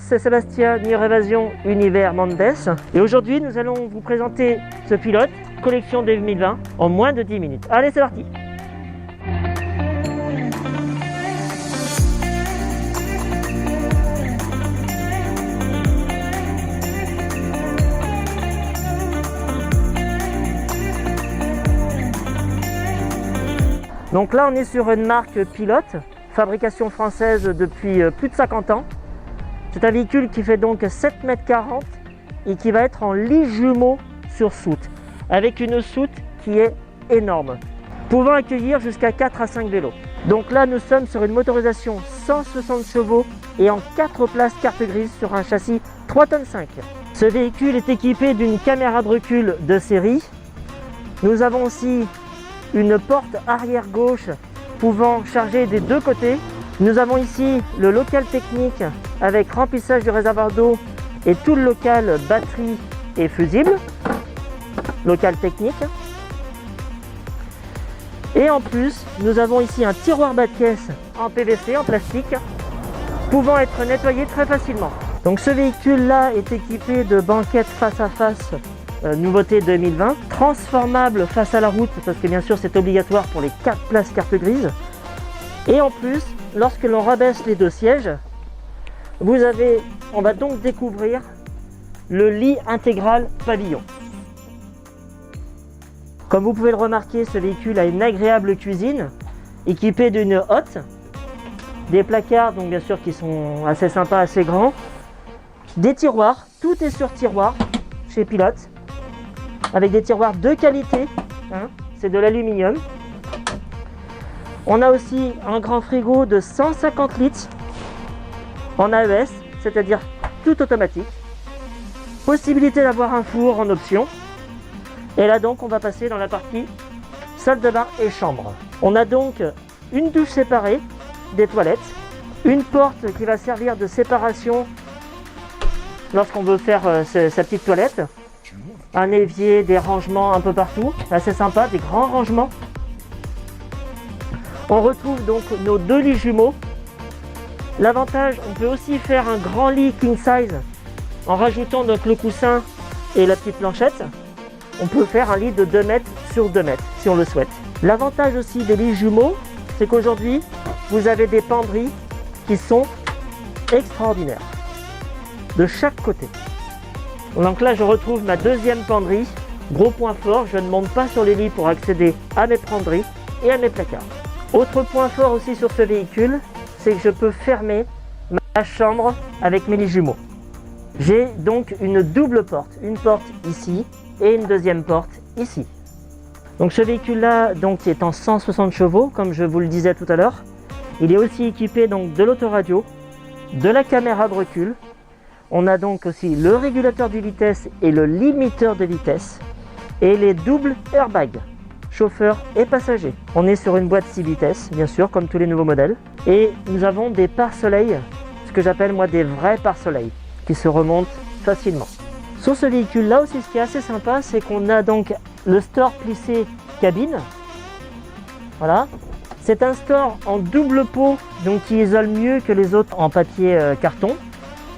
c'est Sébastien, Nier Évasion Univers Mondes. Et aujourd'hui, nous allons vous présenter ce pilote, collection 2020, en moins de 10 minutes. Allez, c'est parti! Donc là, on est sur une marque Pilote, fabrication française depuis plus de 50 ans. C'est un véhicule qui fait donc 7,40 m et qui va être en lit jumeau sur soute, avec une soute qui est énorme, pouvant accueillir jusqu'à 4 à 5 vélos. Donc là, nous sommes sur une motorisation 160 chevaux et en 4 places carte grise sur un châssis 3,5 tonnes. Ce véhicule est équipé d'une caméra de recul de série. Nous avons aussi une porte arrière gauche pouvant charger des deux côtés. Nous avons ici le local technique avec remplissage du réservoir d'eau et tout le local batterie et fusible. Local technique. Et en plus, nous avons ici un tiroir bas de caisse en PVC, en plastique, pouvant être nettoyé très facilement. Donc ce véhicule-là est équipé de banquettes face à face. Nouveauté 2020, transformable face à la route, parce que bien sûr c'est obligatoire pour les 4 places carte grise. Et en plus, lorsque l'on rabaisse les deux sièges, on va donc découvrir le lit intégral pavillon. Comme vous pouvez le remarquer, ce véhicule a une agréable cuisine, équipée d'une hotte, des placards donc bien sûr qui sont assez sympas, assez grands, des tiroirs, tout est sur tiroir chez Pilote, avec des tiroirs de qualité, c'est de l'aluminium. On a aussi un grand frigo de 150 litres en AES, c'est-à-dire tout automatique. Possibilité d'avoir un four en option. Et là donc on va passer dans la partie salle de bain et chambre. On a donc une douche séparée des toilettes, une porte qui va servir de séparation lorsqu'on veut faire sa petite toilette. Un évier, des rangements un peu partout, assez sympa, des grands rangements. On retrouve donc nos deux lits jumeaux. L'avantage, on peut aussi faire un grand lit king size en rajoutant donc le coussin et la petite planchette. On peut faire un lit de 2 mètres sur 2 mètres si on le souhaite. L'avantage aussi des lits jumeaux, c'est qu'aujourd'hui, vous avez des penderies qui sont extraordinaires de chaque côté. Donc là, je retrouve ma deuxième penderie. Gros point fort, je ne monte pas sur les lits pour accéder à mes penderies et à mes placards. Autre point fort aussi sur ce véhicule, c'est que je peux fermer ma chambre avec mes lits jumeaux. J'ai donc une double porte, une porte ici et une deuxième porte ici. Donc ce véhicule-là donc, est en 160 chevaux, comme je vous le disais tout à l'heure. Il est aussi équipé donc, de l'autoradio, de la caméra de recul. On a donc aussi le régulateur de vitesse et le limiteur de vitesse et les doubles airbags, chauffeur et passager. On est sur une boîte 6 vitesses, bien sûr, comme tous les nouveaux modèles. Et nous avons des pare-soleil, ce que j'appelle moi des vrais pare-soleil, qui se remontent facilement. Sur ce véhicule-là aussi, ce qui est assez sympa, c'est qu'on a donc le store plissé cabine. Voilà. C'est un store en double peau, donc qui isole mieux que les autres en papier carton.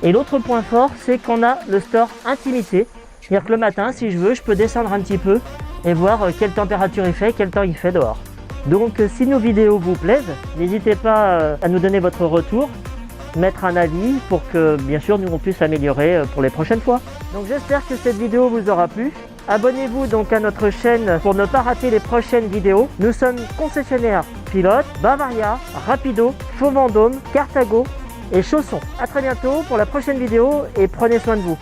Et l'autre point fort, c'est qu'on a le store intimité. C'est-à-dire que le matin, si je veux, je peux descendre un petit peu et voir quelle température il fait, quel temps il fait dehors. Donc si nos vidéos vous plaisent, n'hésitez pas à nous donner votre retour, mettre un avis pour que, bien sûr, nous on puisse améliorer pour les prochaines fois. Donc j'espère que cette vidéo vous aura plu. Abonnez-vous donc à notre chaîne pour ne pas rater les prochaines vidéos. Nous sommes concessionnaires Pilote, Bavaria, Rapido, Faux Vendôme, Carthago et Chausson. A très bientôt pour la prochaine vidéo et prenez soin de vous.